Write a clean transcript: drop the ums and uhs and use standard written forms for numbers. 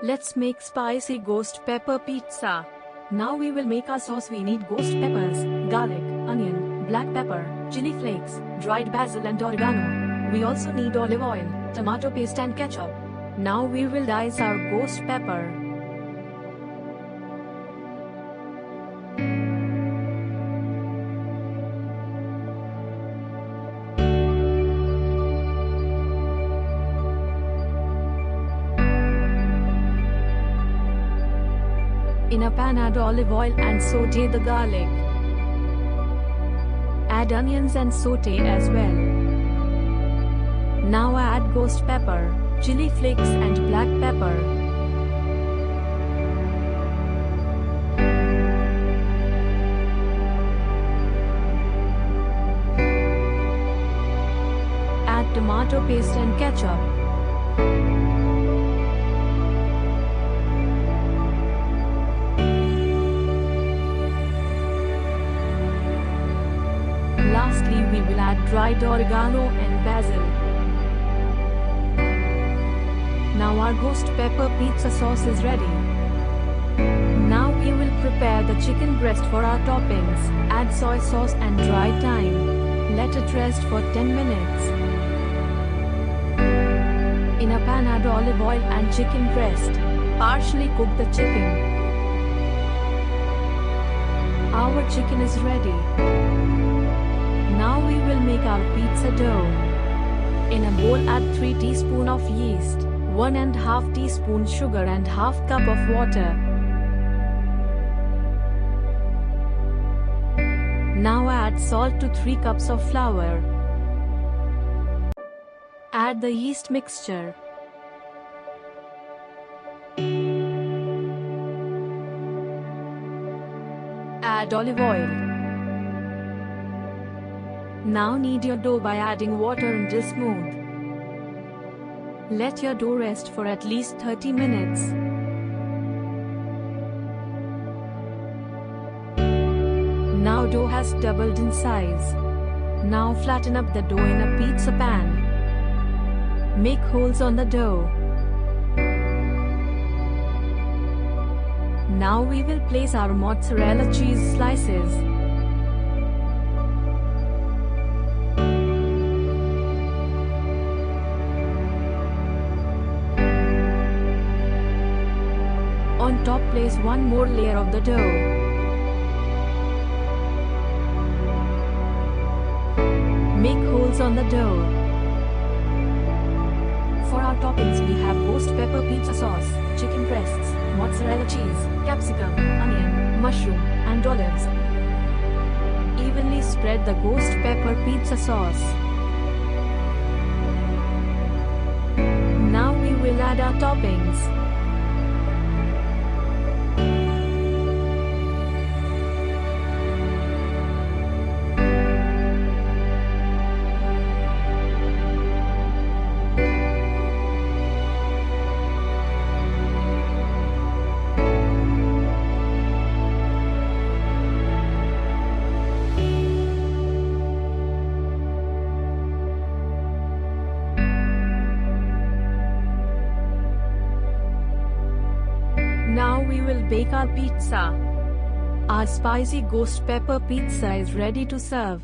Let's make spicy ghost pepper pizza. Now we will make our sauce. We need ghost peppers, garlic, onion, black pepper, chili flakes, dried basil and oregano. We also need olive oil, tomato paste and ketchup. Now we will dice our ghost pepper. In a pan, add olive oil and saute the garlic. Add onions and saute as well. Now add ghost pepper, chili flakes and black pepper. Add tomato paste and ketchup. Lastly, we will add dried oregano and basil. Now our ghost pepper pizza sauce is ready. Now we will prepare the chicken breast for our toppings. Add soy sauce and dried thyme. Let it rest for 10 minutes. In a pan, add olive oil and chicken breast. Partially cook the chicken. Our chicken is ready. Now we will make our pizza dough. In a bowl, add 3 teaspoons of yeast, 1½ teaspoon sugar and ½ cup of water. Now add salt to 3 cups of flour. Add the yeast mixture. Add olive oil. Now knead your dough by adding water until smooth. Let your dough rest for at least 30 minutes. Now dough has doubled in size. Now flatten up the dough in a pizza pan. Make holes on the dough. Now we will place our mozzarella cheese slices. On top, place one more layer of the dough. Make holes on the dough. For our toppings, we have ghost pepper pizza sauce, chicken breasts, mozzarella cheese, capsicum, onion, mushroom, and olives. Evenly spread the ghost pepper pizza sauce. Now we will add our toppings. Now we will bake our pizza. Our spicy ghost pepper pizza is ready to serve.